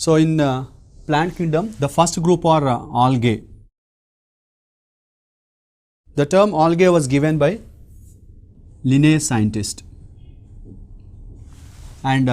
So in plant kingdom, the first group are algae. The term algae was given by Linnaeus scientist, and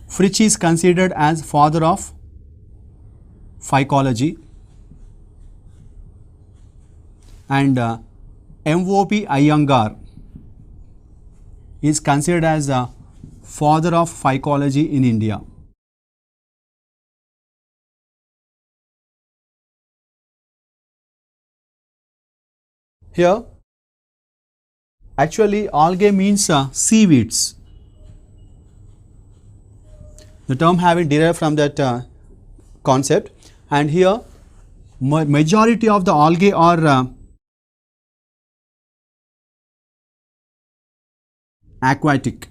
Fritsch is considered as father of phycology, and M.O.P. Iyengar is considered as a father of phycology in India. Here actually algae means seaweeds. The term having derived from that concept, and here majority of the algae are aquatic.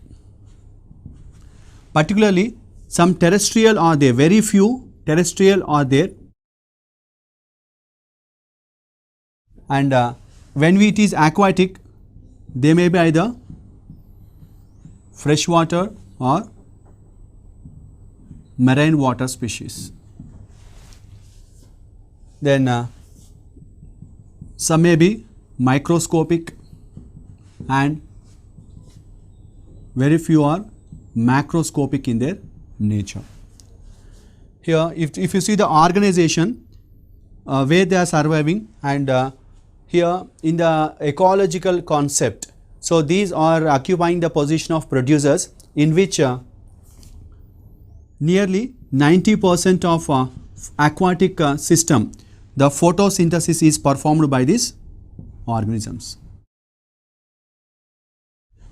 Particularly some terrestrial are there, very few terrestrial are there, and when it is aquatic, they may be either freshwater or marine water species. Then some may be microscopic and very few are macroscopic in their nature. Here if you see the organization where they are surviving, and here in the ecological concept, so these are occupying the position of producers, in which nearly 90% of aquatic system, the photosynthesis is performed by these organisms,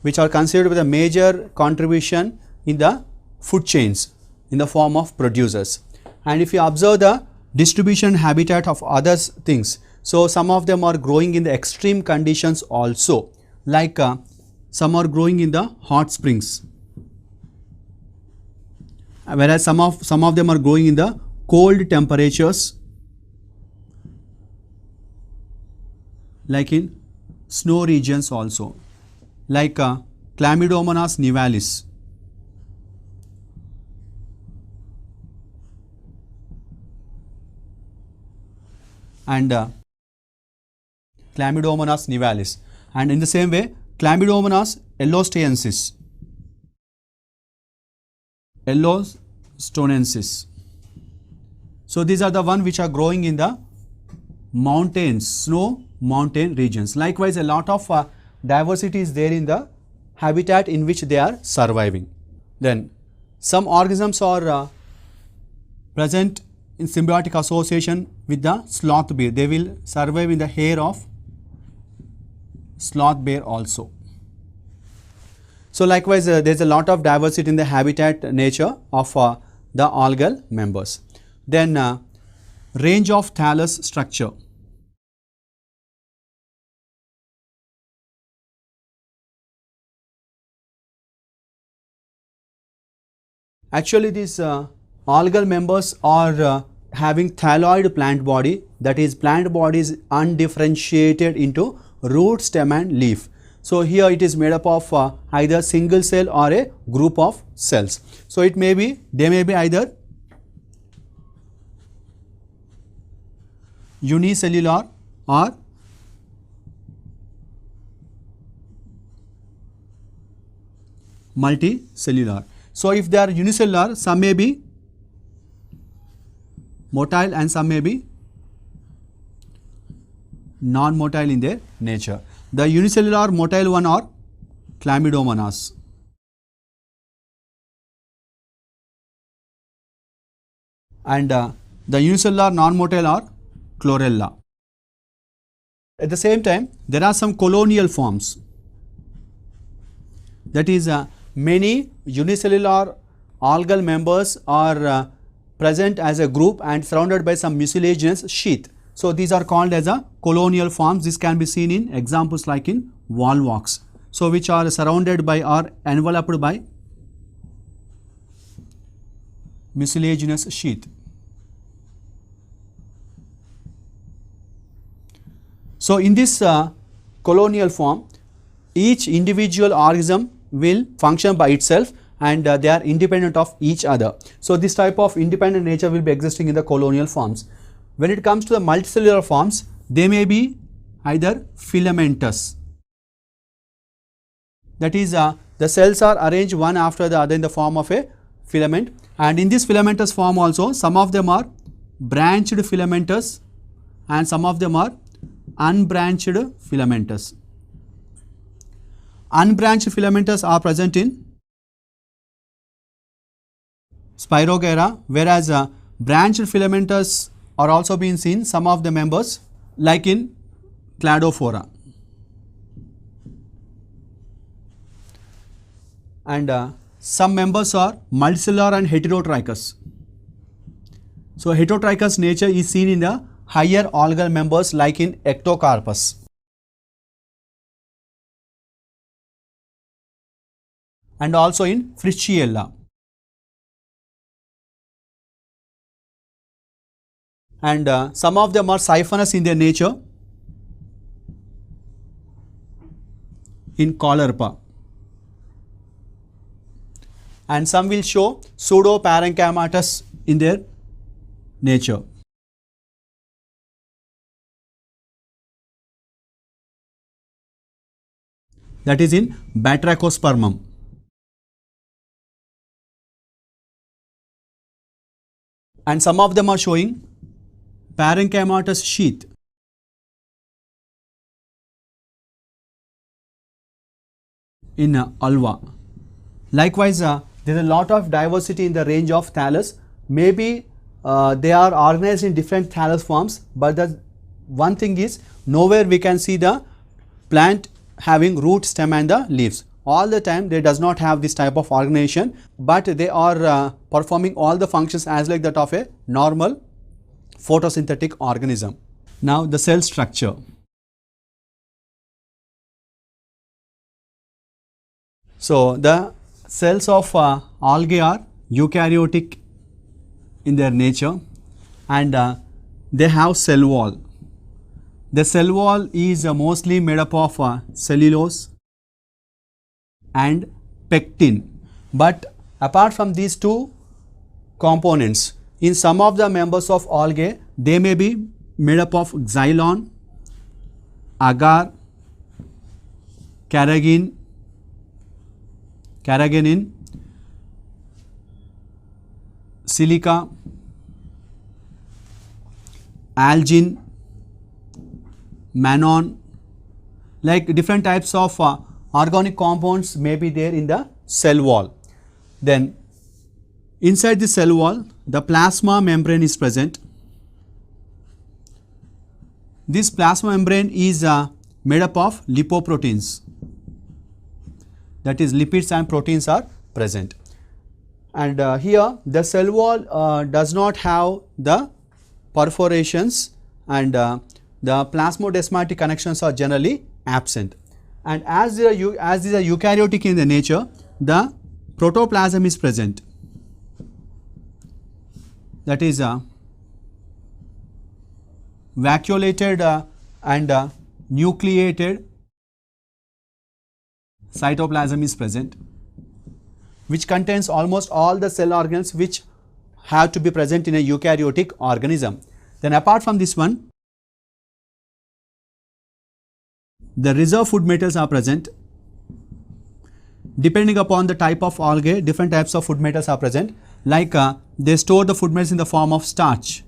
which are considered with a major contribution in the food chains in the form of producers. And if you observe the distribution habitat of other things, so some of them are growing in the extreme conditions also, like some are growing in the hot springs, whereas some of them are growing in the cold temperatures, like in snow regions also, like Chlamydomonas nivalis. And Chlamydomonas nivalis, and in the same way Chlamydomonas yellowstonensis. So these are the one which are growing in the mountains, snow mountain regions. Likewise, a lot of diversity is there in the habitat in which they are surviving. Then some organisms are present in symbiotic association with the sloth bear. They will survive in the hair of sloth bear also. So likewise, there is a lot of diversity in the habitat nature of the algal members. Then range of thallus structure. Actually, these algal members are having thalloid plant body, that is, plant body is undifferentiated into root, stem and leaf. So here it is made up of either single cell or a group of cells. So it may be, they may be either unicellular or multicellular. So if they are unicellular, some may be motile and some may be non-motile in their nature. The unicellular motile one are Chlamydomonas. And the unicellular non-motile are Chlorella. At the same time, there are some colonial forms. That is, many unicellular algal members are present as a group and surrounded by some mucilaginous sheath. So these are called as a colonial forms. This can be seen in examples like in volvox, so which are surrounded by or enveloped by mucilaginous sheath. So in this colonial form, each individual organism will function by itself, and they are independent of each other. So this type of independent nature will be existing in the colonial forms. When it comes to the multicellular forms, they may be either filamentous. That is, the cells are arranged one after the other in the form of a filament, and in this filamentous form also some of them are branched filamentous and some of them are unbranched filamentous. Unbranched filamentous are present in Spirogyra, whereas branched filamentous are also being seen some of the members like in Cladophora. And some members are multicellular and heterotrichous. So heterotrichous nature is seen in the higher algal members like in Ectocarpus. And also in Frischella. And some of them are siphonous in their nature in Caulerpa. And some will show pseudo-parenchymatous in their nature. That is in Batrachospermum. And some of them are showing parenchymatous sheath. In Ulva. Likewise, there is a lot of diversity in the range of thallus. Maybe they are organized in different thallus forms, but the one thing is nowhere we can see the plant having root, stem and the leaves. All the time they does not have this type of organization, but they are performing all the functions as like that of a normal photosynthetic organism. Now the cell structure. So the cells of algae are eukaryotic in their nature, and they have cell wall. The cell wall is mostly made up of cellulose and pectin. But apart from these two components, in some of the members of algae, they may be made up of xylon, agar, carrageenan, silica, algin, mannan, like different types of organic compounds may be there in the cell wall. Then inside the cell wall, the plasma membrane is present. This plasma membrane is made up of lipoproteins. That is, lipids and proteins are present. And here the cell wall does not have the perforations, and the plasmodesmatic connections are generally absent. And as these are eukaryotic in the nature, the protoplasm is present. That is vacuolated and nucleated cytoplasm is present, which contains almost all the cell organs which have to be present in a eukaryotic organism. Then apart from this one, the reserve food metals are present. Depending upon the type of algae, different types of food metals are present. Like they store the food metals in the form of starch.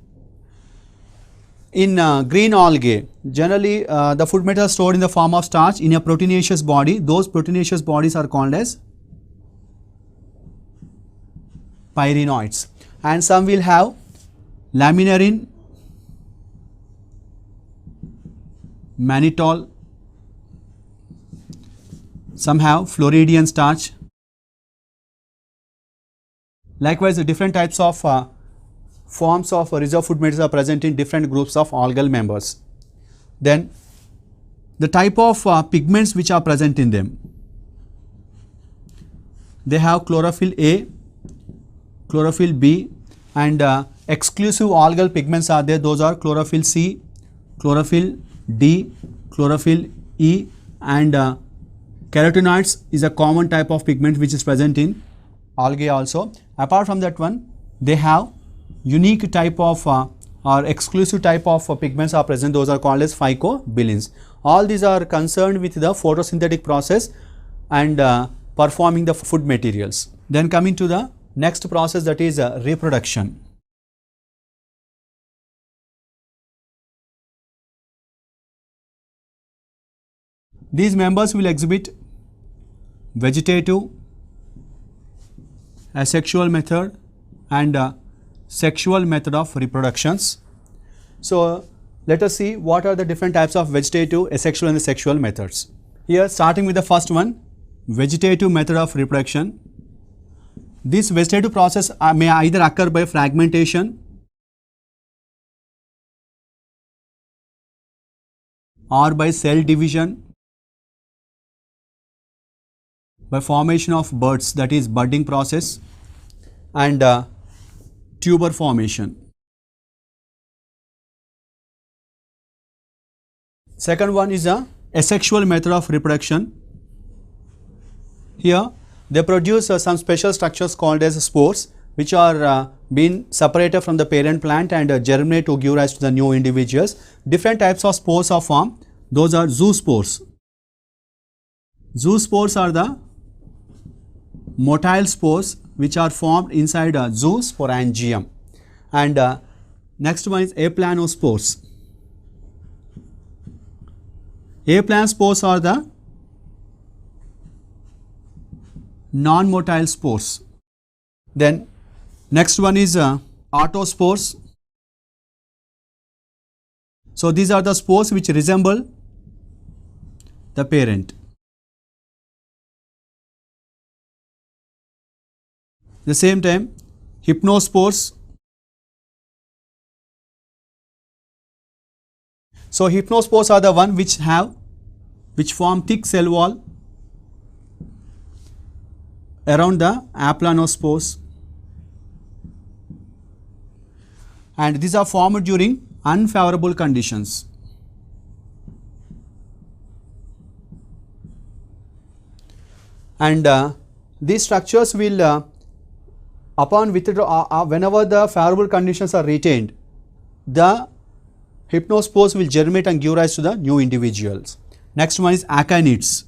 In green algae, generally the food metals stored in the form of starch in a proteinaceous body. Those proteinaceous bodies are called as pyrenoids. And some will have laminarin, mannitol, some have Floridian starch. Likewise, the different types of forms of reserve food metals are present in different groups of algal members. Then the type of pigments which are present in them. They have chlorophyll A, chlorophyll B, and exclusive algal pigments are there. Those are chlorophyll C, chlorophyll D, chlorophyll E, and carotenoids is a common type of pigment which is present in algae also. Apart from that one, they have unique type of or exclusive type of pigments are present. Those are called as phycobilins. All these are concerned with the photosynthetic process and performing the food materials. Then coming to the next process, that is reproduction. These members will exhibit vegetative, asexual method and sexual method of reproductions. So let us see what are the different types of vegetative, asexual and the sexual methods. Here, starting with the first one, vegetative method of reproduction. This vegetative process may either occur by fragmentation or by cell division, by formation of buds, that is budding process, and tuber formation. Second one is a asexual method of reproduction. Here they produce some special structures called as spores, which are being separated from the parent plant and germinate to give rise to the new individuals. Different types of spores are formed. Those are zoospores. Zoospores are the motile spores which are formed inside a zoosporangium. And next one is aplanospores. Aplanospores are the non-motile spores. Then next one is autospores. So these are the spores which resemble the parent. At the same time, hypnospores. So hypnospores are the one which form thick cell wall around the aplanospores, and these are formed during unfavorable conditions. And these structures will whenever the favorable conditions are retained, the hypnospores will germinate and give rise to the new individuals. Next one is akinets.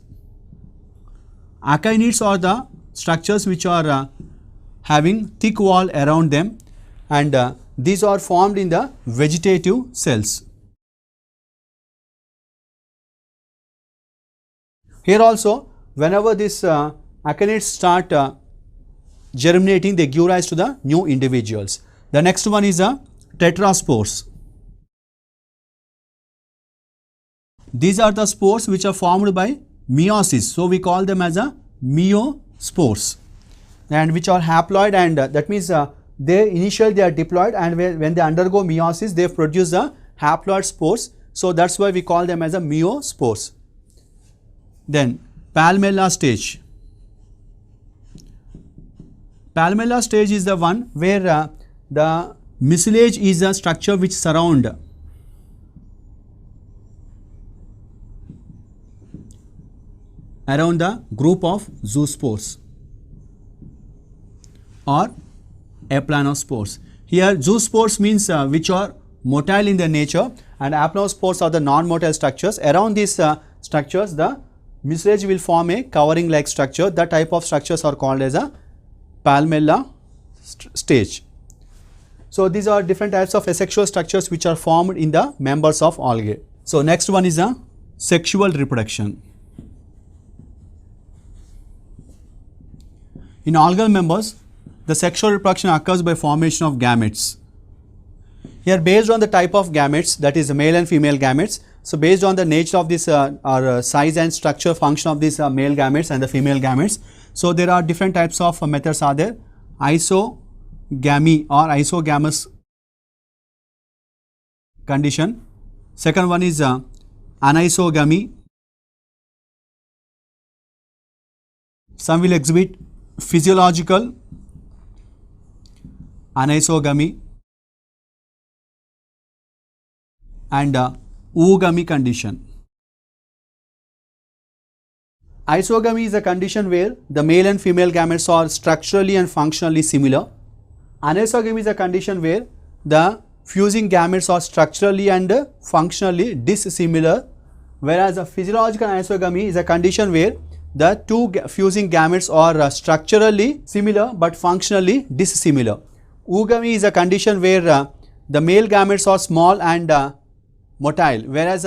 Akinets are the structures which are having thick wall around them, and these are formed in the vegetative cells. Here also, whenever these akinets start germinating, they give rise to the new individuals. The next one is tetraspores. These are the spores which are formed by meiosis, so we call them as a meiospores, and which are haploid, and that means they initially are diploid, and when they undergo meiosis they produce the haploid spores, so that's why we call them as a meiospores. Then palmella stage. Palmella stage is the one where the mucilage is a structure which surround around the group of zoospores or aplanospores. Here zoospores means which are motile in their nature, and aplanospores are the non-motile structures. Around these structures, the mucilage will form a covering like structure. That type of structures are called as a palmella stage. So these are different types of asexual structures which are formed in the members of algae. So next one is a sexual reproduction. In algal members, the sexual reproduction occurs by formation of gametes. Here, based on the type of gametes, that is male and female gametes. So based on the nature of this or size and structure function of these male gametes and the female gametes, so there are different types of methods are there. Isogamy or isogamous condition. Second one is anisogamy. Some will exhibit physiological anisogamy and oogamy condition. Isogamy is a condition where the male and female gametes are structurally and functionally similar. Anisogamy is a condition where the fusing gametes are structurally and functionally dissimilar, whereas a physiological anisogamy is a condition where the two fusing gametes are structurally similar but functionally dissimilar. Oogamy is a condition where the male gametes are small and motile, whereas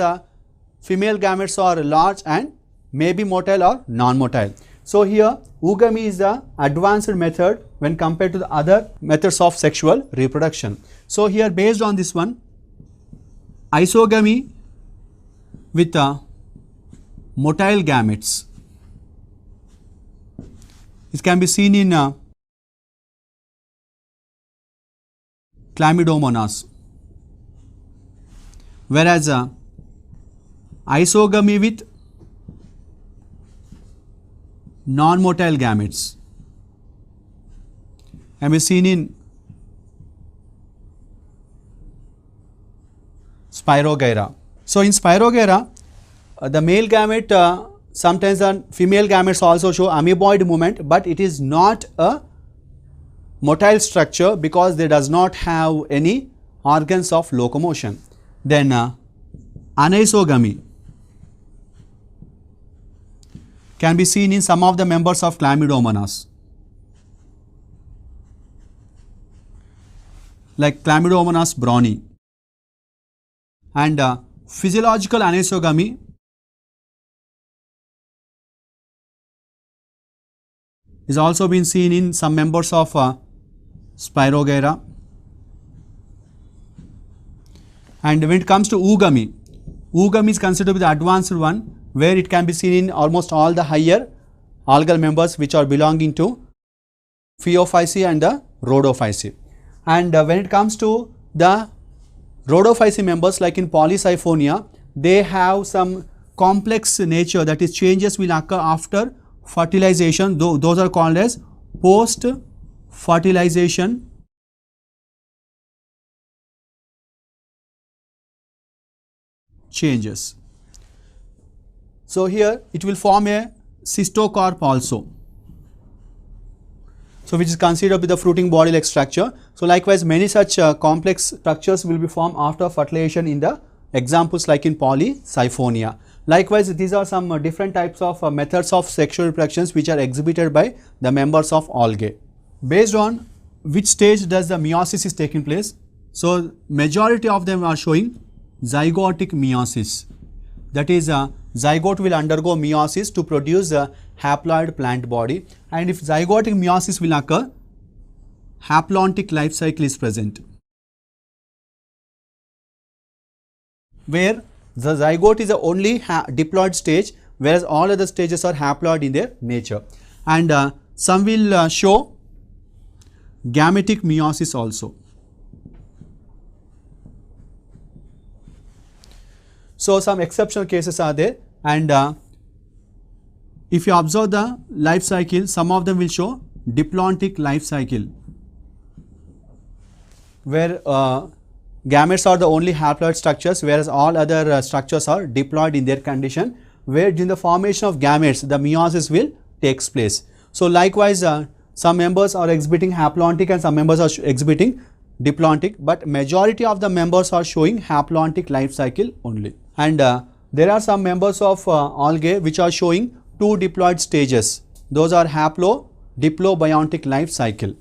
female gametes are large and may be motile or non-motile. So here oogamy is the advanced method when compared to the other methods of sexual reproduction. So here based on this one, isogamy with motile gametes, it can be seen in chlamydomonas, whereas isogamy with non-motile gametes can be seen in Spirogyra. So in Spirogyra, the male gamete, sometimes the female gametes also show amoeboid movement, but it is not a motile structure because they does not have any organs of locomotion. Then anisogamy can be seen in some of the members of chlamydomonas, like Chlamydomonas browni. And physiological anisogamy is also been seen in some members of Spirogyra. And when it comes to oogamy, oogamy is considered to be the advanced one, where it can be seen in almost all the higher algal members which are belonging to Phaeophyceae and the Rhodophyceae. And when it comes to the Rhodophyceae members, like in Polysiphonia, they have some complex nature, that is changes will occur after fertilization. Those are called as post fertilization changes. So here it will form a cystocarp also, so which is considered with the fruiting body like structure. So likewise many such complex structures will be formed after fertilization in the examples like in Polysiphonia. Likewise these are some different types of methods of sexual reproductions which are exhibited by the members of Algae. Based on which stage does the meiosis is taking place? So majority of them are showing zygotic meiosis, that is zygote will undergo meiosis to produce a haploid plant body, and if zygotic meiosis will occur, haplontic life cycle is present, where the zygote is the only diploid stage, whereas all other stages are haploid in their nature. And some will show gametic meiosis also. So some exceptional cases are there, and if you observe the life cycle, some of them will show diplontic life cycle, where gametes are the only haploid structures, whereas all other structures are diploid in their condition, where during the formation of gametes the meiosis will takes place. So likewise some members are exhibiting haplontic and some members are exhibiting diplontic, but majority of the members are showing haplontic life cycle only. And there are some members of Algae which are showing two diploid stages. Those are haplo diplobiontic life cycle.